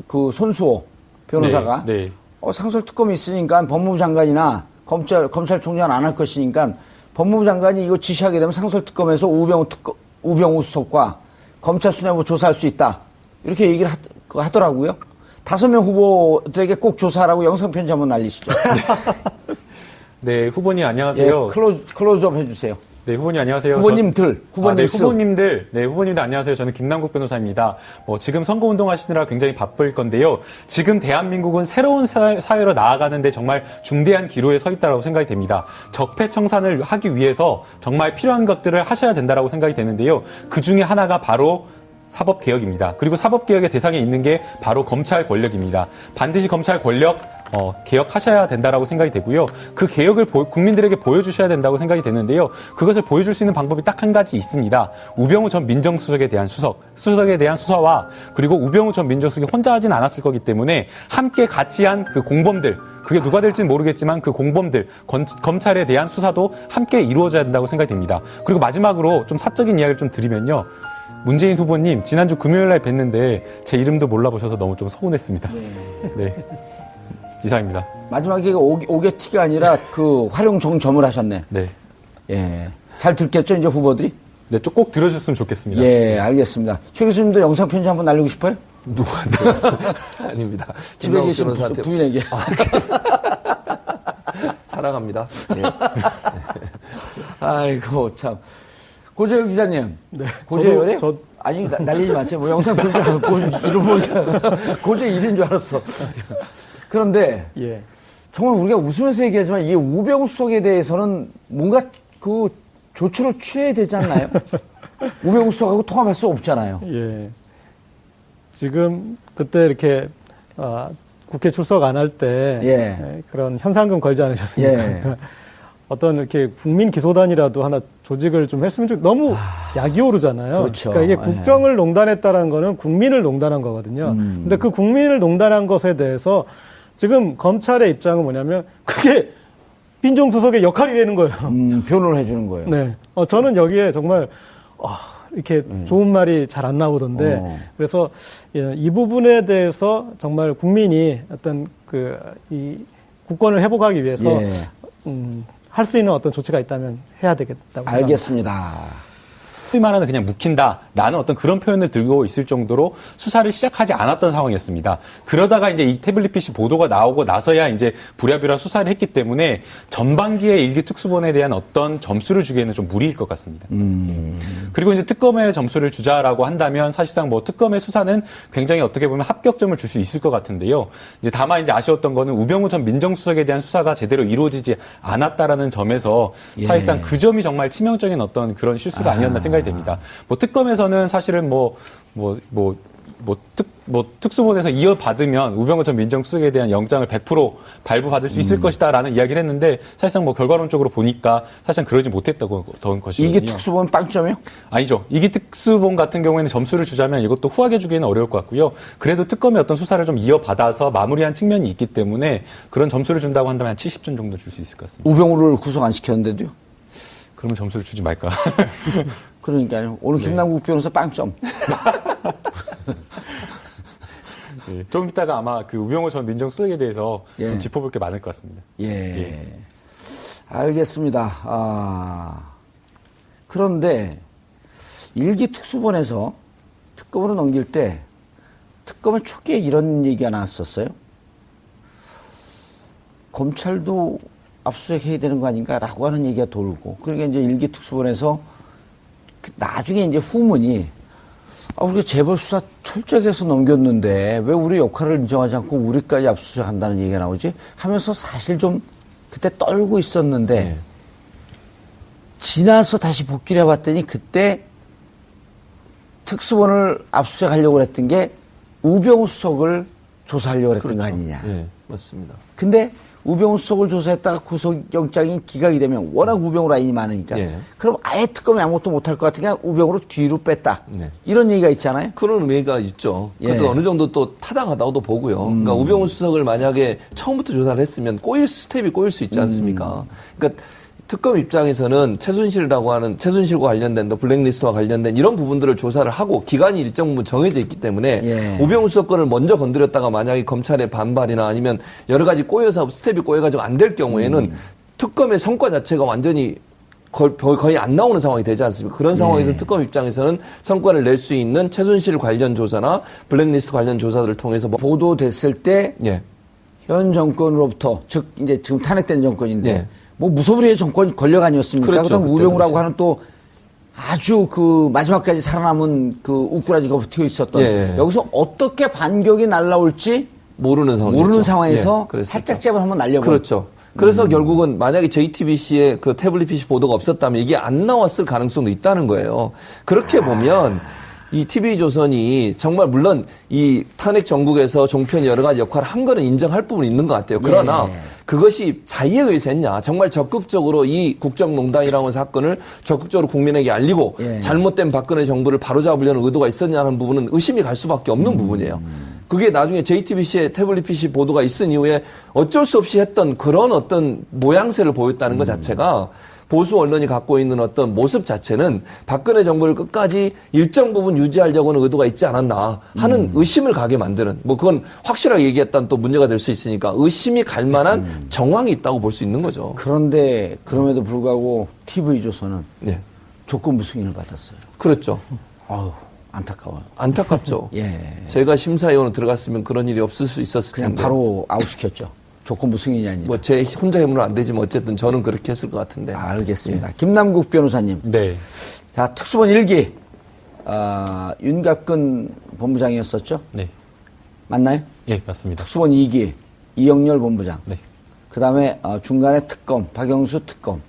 그 손수호 변호사가 네. 상설 특검이 있으니까 법무부 장관이나 검찰총장은 안 할 것이니까 법무부 장관이 이거 지시하게 되면 상설 특검에서 우병우 수석과 검찰 수뇌부 조사할 수 있다. 이렇게 얘기를 하더라고요. 5명 후보들에게 꼭 조사하라고 영상편지 한번 날리시죠. 네, 후보님 안녕하세요. 예, 클로즈업 해주세요. 네, 후보님 안녕하세요. 후보님들. 후보님들 안녕하세요. 저는 김남국 변호사입니다. 지금 선거운동 하시느라 굉장히 바쁠 건데요. 지금 대한민국은 새로운 사회로 나아가는데 정말 중대한 기로에 서 있다고 생각이 됩니다. 적폐청산을 하기 위해서 정말 필요한 것들을 하셔야 된다고 생각이 되는데요. 그 중에 하나가 바로 사법개혁입니다. 그리고 사법개혁의 대상에 있는 게 바로 검찰 권력입니다. 반드시 검찰 권력 개혁하셔야 된다라고 생각이 되고요. 그 개혁을 국민들에게 보여주셔야 된다고 생각이 되는데요. 그것을 보여줄 수 있는 방법이 딱 한 가지 있습니다. 우병우 전 민정수석에 대한 수석에 대한 수사와 그리고 우병우 전 민정수석이 혼자 하진 않았을 거기 때문에 함께 같이 한 그 공범들, 그게 누가 될지는 모르겠지만 그 공범들, 검찰에 대한 수사도 함께 이루어져야 된다고 생각이 됩니다. 그리고 마지막으로 좀 사적인 이야기를 좀 드리면요. 문재인 후보님 지난주 금요일 날 뵀는데 제 이름도 몰라보셔서 너무 좀 서운했습니다. 네. 이상입니다. 마지막에 오게티가 아니라 그 활용 정점을 하셨네. 네. 예. 잘 듣겠죠, 이제 후보들이? 네, 좀 꼭 들어주셨으면 좋겠습니다. 예, 알겠습니다. 최 교수님도 영상편지 한번 날리고 싶어요? 누구한테? 아닙니다. 집에 계신 부인에게. 사랑합니다. 예. 아이고, 참. 고재열 기자님. 네. 고재열이? 아니, 날리지 마세요. 뭐 영상편지 갖고 이름 보니까 고재 일인 줄 알았어. 그런데 예. 정말 우리가 웃으면서 얘기하지만 이 우병우 수석에 대해서는 뭔가 그 조처를 취해야 되지 않나요? 우병우 수석하고 통합할 수 없잖아요. 예. 지금 그때 이렇게 국회 출석 안 할 때 그런 현상금 걸지 않으셨습니까? 예. 어떤 이렇게 국민 기소단이라도 하나 조직을 좀 했으면 너무 약이 오르잖아요. 그렇죠. 그러니까 이게 국정을 농단했다는 거는 국민을 농단한 거거든요. 근데 그 국민을 농단한 것에 대해서 지금 검찰의 입장은 뭐냐면 그게 민정수석의 역할이 되는 거예요. 변호를 해주는 거예요. 네. 저는 여기에 정말 이렇게 좋은 말이 잘 안 나오던데 그래서 이 부분에 대해서 정말 국민이 어떤 이 국권을 회복하기 위해서 할 수 있는 어떤 조치가 있다면 해야 되겠다고 알겠습니다. 생각합니다. 소위 말하는 그냥 묵힌다라는 어떤 그런 표현을 들고 있을 정도로 수사를 시작하지 않았던 상황이었습니다. 그러다가 이제 이 태블릿 PC 보도가 나오고 나서야 이제 부랴부랴 수사를 했기 때문에 전반기에 일기 특수본에 대한 어떤 점수를 주기에는 좀 무리일 것 같습니다. 그리고 이제 특검의 점수를 주자라고 한다면 사실상 뭐 특검의 수사는 굉장히 어떻게 보면 합격점을 줄 수 있을 것 같은데요. 이제 다만 이제 아쉬웠던 거는 우병우 전 민정수석에 대한 수사가 제대로 이루어지지 않았다라는 점에서 사실상 그 점이 정말 치명적인 어떤 그런 실수가 아니었나 생각이 됩니다. 뭐 특검에서는 사실은 특수본에서 이어받으면 우병우 전 민정수석에 대한 영장을 100% 발부받을 수 있을 것이다라는 이야기를 했는데 사실상 뭐 결과론적으로 보니까 사실상 그러지 못했다고 던 것이거든요. 이게 특수본 빵점이요? 아니죠. 이게 특수본 같은 경우에는 점수를 주자면 이것도 후하게 주기에는 어려울 것 같고요. 그래도 특검의 어떤 수사를 좀 이어받아서 마무리한 측면이 있기 때문에 그런 점수를 준다고 한다면 한 70점 정도 줄 수 있을 것 같습니다. 우병우를 구속 안 시켰는데도요? 그러면 점수를 주지 말까. 그러니까요. 오늘 김남국 변호사 빵점. 네, 좀 이따가 아마 그 우병우 전 민정수석에 대해서 좀 짚어볼 게 많을 것 같습니다. 알겠습니다. 그런데 일기 특수본에서 특검으로 넘길 때 특검의 초기에 이런 얘기가 나왔었어요. 검찰도 압수수색 해야 되는 거 아닌가라고 하는 얘기가 돌고, 그러니까 이제 일기 특수본에서 나중에 이제 후문이 우리가 재벌 수사 철저하게 해서 넘겼는데 왜 우리 역할을 인정하지 않고 우리까지 압수수색 한다는 얘기가 나오지? 하면서 사실 좀 그때 떨고 있었는데 지나서 다시 복귀를 해봤더니 그때 특수본을 압수수색하려고 했던 게 우병우 수석을 조사하려고 했던 거 아니냐. 네, 맞습니다. 근데 우병우 수석을 조사했다가 구속영장이 기각이 되면 워낙 우병우 라인이 많으니까 그럼 아예 특검이 아무것도 못할 것 같으니까 우병우를 뒤로 뺐다. 이런 얘기가 있잖아요. 그런 의미가 있죠. 그것도 어느 정도 또 타당하다고도 보고요. 그러니까 우병우 수석을 만약에 처음부터 조사를 했으면 스텝이 꼬일 수 있지 않습니까? 그러니까 특검 입장에서는 최순실과 관련된 블랙리스트와 관련된 이런 부분들을 조사를 하고 기간이 일정 부분 정해져 있기 때문에 우병우 수석 건을 먼저 건드렸다가 만약에 검찰의 반발이나 아니면 여러 가지 꼬여서 스텝이 꼬여가지고 안 될 경우에는 특검의 성과 자체가 완전히 거의 안 나오는 상황이 되지 않습니까? 그런 상황에서 특검 입장에서는 성과를 낼 수 있는 최순실 관련 조사나 블랙리스트 관련 조사들을 통해서 보도됐을 때 현 정권으로부터 즉 이제 지금 탄핵된 정권인데 뭐 무소불위의 정권 권력 아니었습니까? 그렇죠. 그다음 우병우라고 하는 또 아주 그 마지막까지 살아남은 그 우꾸라지가 버티고 있었던 여기서 어떻게 반격이 날라올지 모르는 상황에서 살짝 잽을 한번 날려보는. 그렇죠. 그래서 결국은 만약에 JTBC의 그 태블릿 PC 보도가 없었다면 이게 안 나왔을 가능성도 있다는 거예요. 그렇게 보면 이 TV조선이 정말 물론 이 탄핵 정국에서 종편이 여러 가지 역할을 한 거는 인정할 부분이 있는 것 같아요. 그러나 그것이 자의에 의해서 했냐. 정말 적극적으로 이 국정농단이라는 사건을 적극적으로 국민에게 알리고 잘못된 박근혜 정부를 바로잡으려는 의도가 있었냐는 부분은 의심이 갈 수밖에 없는 부분이에요. 그게 나중에 JTBC의 태블릿 PC 보도가 있은 이후에 어쩔 수 없이 했던 그런 어떤 모양새를 보였다는 것 자체가 보수 언론이 갖고 있는 어떤 모습 자체는 박근혜 정부를 끝까지 일정 부분 유지하려고는 의도가 있지 않았나 하는 의심을 가게 만드는, 뭐 그건 확실하게 얘기했다는 또 문제가 될 수 있으니까 의심이 갈 만한 정황이 있다고 볼 수 있는 거죠. 그런데 그럼에도 불구하고 TV조선은 조건부 승인을 받았어요. 그렇죠. 아우, 안타까워요. 안타깝죠. 제가 심사위원으로 들어갔으면 그런 일이 없을 수 있었을 텐데. 그냥 바로 아웃시켰죠. 조건부 승인이 아니라. 뭐 제 혼자 힘으로 안 되지만 어쨌든 저는 그렇게 했을 것 같은데. 알겠습니다. 김남국 변호사님. 네. 자, 특수본 1기. 윤곽근 본부장이었었죠? 네. 맞나요? 예, 맞습니다. 특수본 2기. 이영렬 본부장. 네. 그 다음에 중간에 특검. 박영수 특검.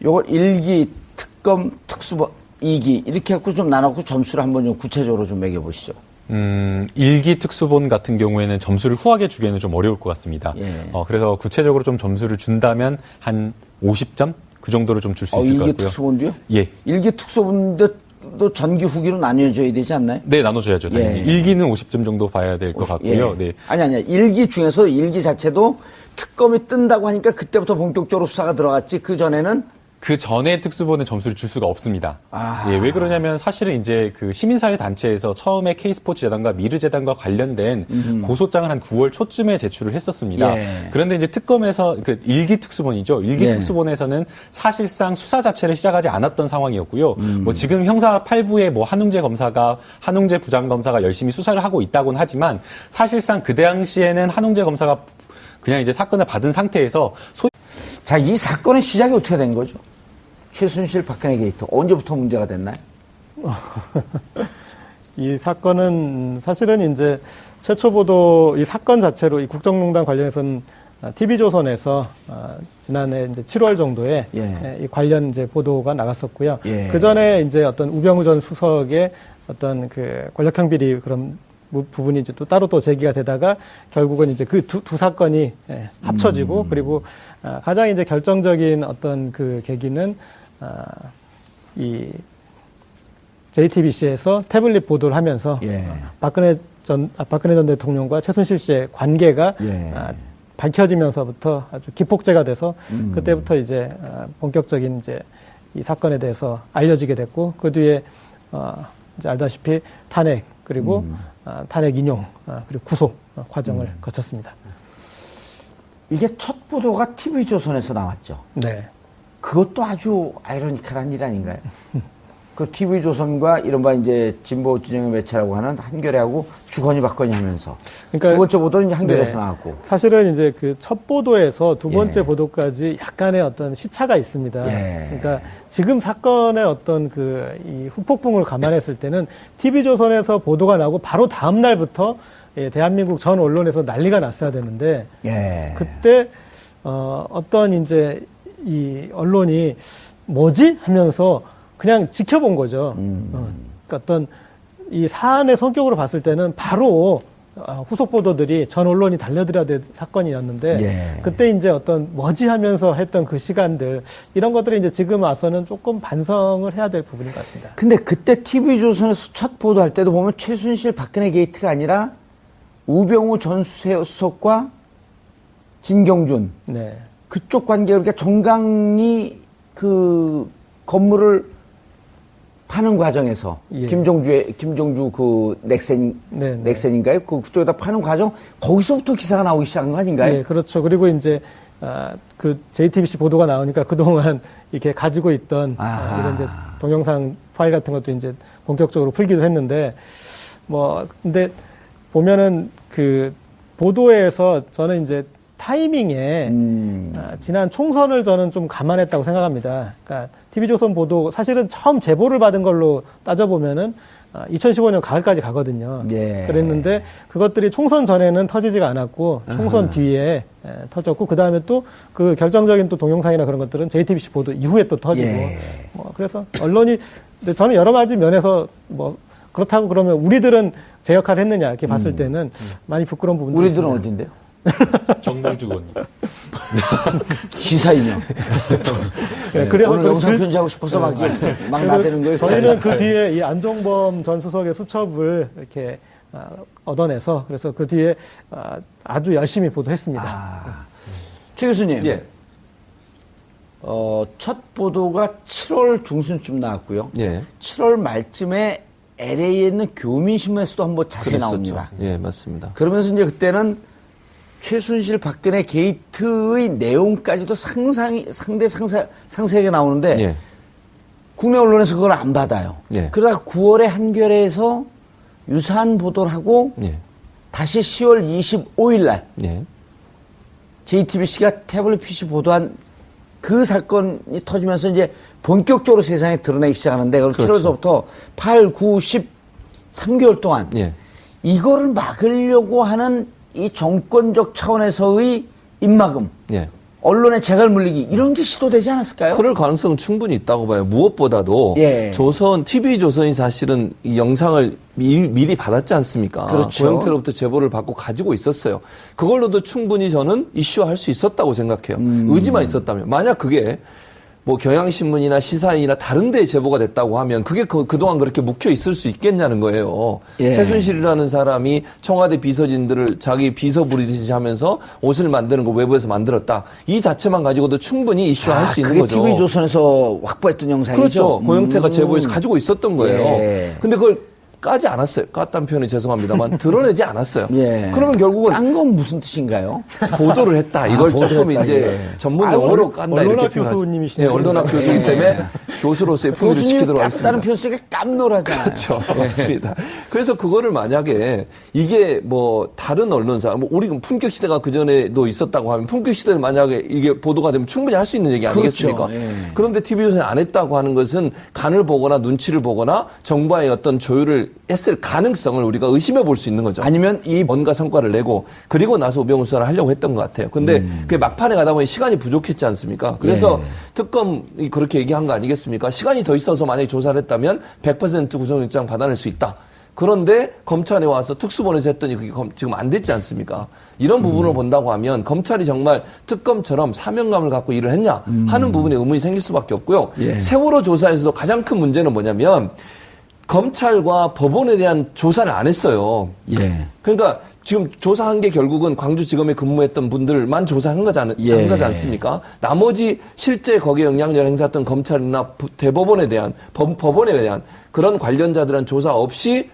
요걸 1기 특검 특수본 2기. 이렇게 해갖고 좀 나눠갖고 점수를 한번 좀 구체적으로 좀 매겨보시죠. 1기 특수본 같은 경우에는 점수를 후하게 주기에는 좀 어려울 것 같습니다. 그래서 구체적으로 좀 점수를 준다면 한 50점? 그 정도로 좀 줄 수 있을 것 같고요. 1기 특수본도요? 예. 1기 특수본도 전기 후기로 나뉘어져야 되지 않나요? 네, 나눠줘야죠. 당연히. 1기는 50점 정도 봐야 될 것 같고요. 네. 아니. 1기 중에서 1기 자체도 특검이 뜬다고 하니까 그때부터 본격적으로 수사가 들어갔지. 그 전에는 그 전에 특수본은 점수를 줄 수가 없습니다. 왜 그러냐면 사실은 이제 그 시민사회 단체에서 처음에 K스포츠 재단과 미르 재단과 관련된 고소장을 한 9월 초쯤에 제출을 했었습니다. 그런데 이제 특검에서 그 1기 특수본이죠. 1기 특수본에서는 사실상 수사 자체를 시작하지 않았던 상황이었고요. 뭐 지금 형사 8부의 뭐 한웅재 부장검사가 열심히 수사를 하고 있다고는 하지만 사실상 그 당시에는 한웅재 검사가 그냥 이제 사건을 받은 상태에서 자, 이 사건의 시작이 어떻게 된 거죠? 최순실 박근혜 게이트 언제부터 문제가 됐나요? 이 사건은 사실은 이제 최초 보도 이 사건 자체로 이 국정농단 관련해서는 TV조선에서 지난해 이제 7월 정도에 이 관련 이제 보도가 나갔었고요. 그 전에 이제 어떤 우병우 전 수석의 어떤 그 권력형 비리 그런 부분이 이제 또 따로 또 제기가 되다가 결국은 이제 그 두 사건이 합쳐지고 그리고 가장 이제 결정적인 어떤 그 계기는 이 JTBC에서 태블릿 보도를 하면서 박근혜 전 대통령과 최순실 씨의 관계가 밝혀지면서부터 아주 기폭제가 돼서 그때부터 이제 본격적인 이제 이 사건에 대해서 알려지게 됐고 그 뒤에 이제 알다시피 탄핵 그리고 탄핵 인용 그리고 구속 과정을 거쳤습니다. 이게 첫 보도가 TV조선에서 나왔죠. 네. 그것도 아주 아이러니컬한 일 아닌가요? 그 TV조선과 이른바 이제 진보 진영의 매체라고 하는 한겨레하고 주거니 받거니 하면서. 그러니까 두 번째 보도는 이제 한겨레에서 네. 나왔고. 사실은 이제 그 첫 보도에서 두 번째 예. 보도까지 약간의 어떤 시차가 있습니다. 예. 그러니까 지금 사건의 어떤 이 후폭풍을 감안했을 때는 TV조선에서 보도가 나고 바로 다음 날부터 대한민국 전 언론에서 난리가 났어야 되는데 예. 그때 어떤 이제 이 언론이 뭐지 하면서 그냥 지켜본 거죠. 그러니까 어떤 이 사안의 성격으로 봤을 때는 바로 후속 보도들이 전 언론이 달려들어야 될 사건이었는데 예. 그때 이제 어떤 뭐지 하면서 했던 그 시간들 이런 것들이 이제 지금 와서는 조금 반성을 해야 될 부분인 것 같습니다. 근데 그때 TV조선에서 첫 보도할 때도 보면 최순실 박근혜 게이트가 아니라 우병우 전 수석과 진경준 네. 그쪽 관계 그러니까 정강이 그 건물을 파는 과정에서 예. 김종주 그 넥센인가요? 그쪽에다 파는 과정 거기서부터 기사가 나오기 시작한 거 아닌가요? 네, 그렇죠. 그리고 이제 그 JTBC 보도가 나오니까 그동안 이렇게 가지고 있던 이런 이제 동영상 파일 같은 것도 이제 본격적으로 풀기도 했는데 근데 보면은 그 보도에서 저는 이제 타이밍에 지난 총선을 저는 좀 감안했다고 생각합니다. 그러니까 TV조선 보도 사실은 처음 제보를 받은 걸로 따져보면은 2015년 가을까지 가거든요. 예. 그랬는데 그것들이 총선 전에는 터지지가 않았고 총선 뒤에 터졌고 그 다음에 또 그 결정적인 또 동영상이나 그런 것들은 JTBC 보도 이후에 또 터지고 예. 그래서 언론이 근데 저는 여러 가지 면에서 그렇다고 그러면 우리들은 제 역할을 했느냐 이렇게 봤을 때는 많이 부끄러운 부분도 우리들은 있습니다. 어딘데요? 정봉주 의원님. 시사인형. 네, 그래서 오늘 영상 편지하고 싶어서 막 나대는 거예요. 저희는 그 뒤에 이 안종범 전 수석의 수첩을 이렇게 얻어내서 그래서 그 뒤에 아주 열심히 보도했습니다. 최 교수님. 예. 첫 보도가 7월 중순쯤 나왔고요. 예. 7월 말쯤에 LA에 있는 교민신문에서도 한번 자세히 그랬었죠. 나옵니다. 예, 맞습니다. 그러면서 이제 그때는 최순실 박근혜 게이트의 내용까지도 상세하게 나오는데 예. 국내 언론에서 그걸 안 받아요. 예. 그러다가 9월에 한겨레에서 유사한 보도를 하고 예. 다시 10월 25일 날 예. JTBC가 태블릿 PC 보도한 그 사건이 터지면서 이제 본격적으로 세상에 드러내기 시작하는데 그럼 그렇죠. 7월서부터 8, 9, 10, 3개월 동안 예. 이거를 막으려고 하는 이 정권적 차원에서의 입막음, 예. 언론의 재갈 물리기 이런 게 시도되지 않았을까요? 그럴 가능성은 충분히 있다고 봐요. 무엇보다도 예. TV조선이 사실은 이 영상을 미리 받았지 않습니까? 그렇죠. 고영태로부터 제보를 받고 가지고 있었어요. 그걸로도 충분히 저는 이슈화할 수 있었다고 생각해요. 의지만 있었다면. 만약 그게 뭐 경향신문이나 시사인이나 다른 데에 제보가 됐다고 하면 그게 그동안 그렇게 묵혀 있을 수 있겠냐는 거예요. 예. 최순실이라는 사람이 청와대 비서진들을 자기 비서 부리듯이 하면서 옷을 만드는 거 외부에서 만들었다. 이 자체만 가지고도 충분히 이슈화할 수 있는 그게 거죠. TV조선에서 확보했던 영상이죠? 그렇죠. 고영태가 제보해서 가지고 있었던 거예요. 예. 근데 그걸 까지 않았어요. 깠다는 표현이 죄송합니다만 드러내지 않았어요. 예. 그러면 결국은 깐 건 무슨 뜻인가요? 보도를 했다. 이걸 보도를 조금 했다, 이제 예. 전문 용어로 깐다 이렇게 언론학 표현하죠. 교수님이시네요. 네, 언론학 교수님 때문에 교수로서의 품위를 교수님 지키도록 하겠습니다. 깠다는 표현 쓰기가 깜놀하잖아요. 그렇죠. 맞습니다. 그래서 그거를 만약에 이게 뭐 다른 언론사, 뭐 우리 품격 시대가 그 전에도 있었다고 하면 품격 시대는 만약에 이게 보도가 되면 충분히 할 수 있는 얘기 아니겠습니까? 그렇죠. 예. 그런데 TV조선이 안 했다고 하는 것은 간을 보거나 눈치를 보거나 정부와의 어떤 조율을 했을 가능성을 우리가 의심해 볼 수 있는 거죠. 아니면 이 뭔가 성과를 내고 그리고 나서 우병우 수사를 하려고 했던 것 같아요. 근데 그게 막판에 가다 보니 시간이 부족했지 않습니까? 그래서 특검이 그렇게 얘기한 거 아니겠습니까? 시간이 더 있어서 만약에 조사를 했다면 100% 구속영장 받아낼 수 있다. 그런데 검찰에 와서 특수본에서 했더니 그게 지금 안 됐지 않습니까? 이런 부분을 본다고 하면 검찰이 정말 특검처럼 사명감을 갖고 일을 했냐 하는 부분에 의문이 생길 수밖에 없고요. 예. 세월호 조사에서도 가장 큰 문제는 뭐냐면 검찰과 법원에 대한 조사를 안 했어요. 예. 그러니까 지금 조사한 게 결국은 광주지검에 근무했던 분들만 조사한 거지 않습니까? 나머지 실제 거기에 영향력을 행사했던 검찰이나 대법원에 대한 법원에 대한 그런 관련자들은 조사 없이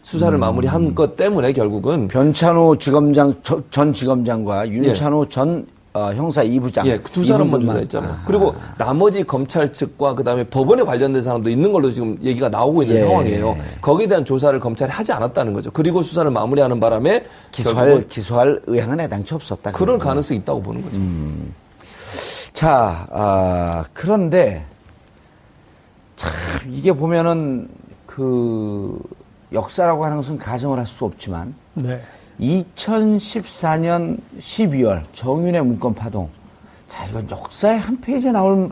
수사를 마무리한 것 때문에 결국은 변찬호 지검장 전 지검장과 윤찬호 전 형사 2부장. 예, 두 사람만 이분들만. 조사했잖아요. 그리고 나머지 검찰 측과 그다음에 법원에 관련된 사람도 있는 걸로 지금 얘기가 나오고 있는 예. 상황이에요. 거기에 대한 조사를 검찰이 하지 않았다는 거죠. 그리고 수사를 마무리하는 바람에 기소할 의향은 애당치 없었다. 그럴 가능성이 있다고 보는 거죠. 자, 그런데 참 이게 보면은 그 역사라고 하는 것은 가정을 할 수 없지만 네. 2014년 12월 정윤회 문건 파동. 자, 이건 역사의 한 페이지에 나올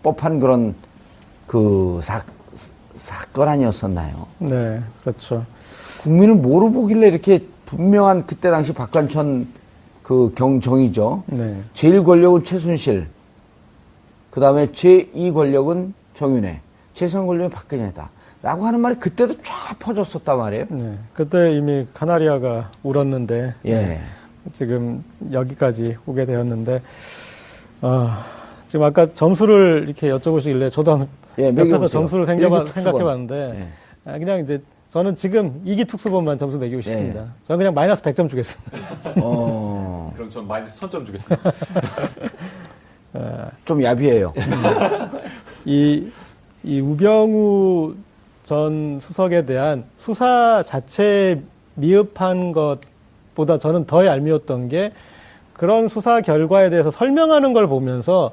법한 그런 그 사건 아니었었나요? 네, 그렇죠. 국민을 뭐로 보길래 이렇게 분명한 그때 당시 박관천 그 경정이죠. 네. 제1 권력은 최순실, 그 다음에 제2 권력은 정윤회, 제3 권력은 박근혜다. 라고 하는 말이 그때도 쫙 퍼졌었단 말이에요. 네. 그때 이미 카나리아가 울었는데 예. 지금 여기까지 오게 되었는데 지금 아까 점수를 이렇게 여쭤보시길래 저도 한번 예, 옆에서 매겨보세요. 점수를 일기특수본. 생각해봤는데 그냥 이제 저는 지금 이기특수본만 점수 매기고 싶습니다. 예. 저는 그냥 마이너스 100점 주겠습니다. 그럼 전 마이너스 1000점 주겠습니다. 좀 야비해요. 이 우병우 전 수석에 대한 수사 자체에 미흡한 것보다 저는 더 얄미웠던 게 그런 수사 결과에 대해서 설명하는 걸 보면서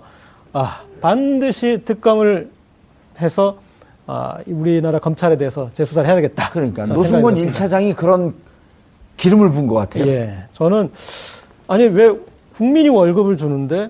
반드시 특검을 해서 우리나라 검찰에 대해서 재수사를 해야 되겠다. 그러니까 노승건 1차장이 그런 기름을 부은 것 같아요. 예, 저는 아니 왜 국민이 월급을 주는데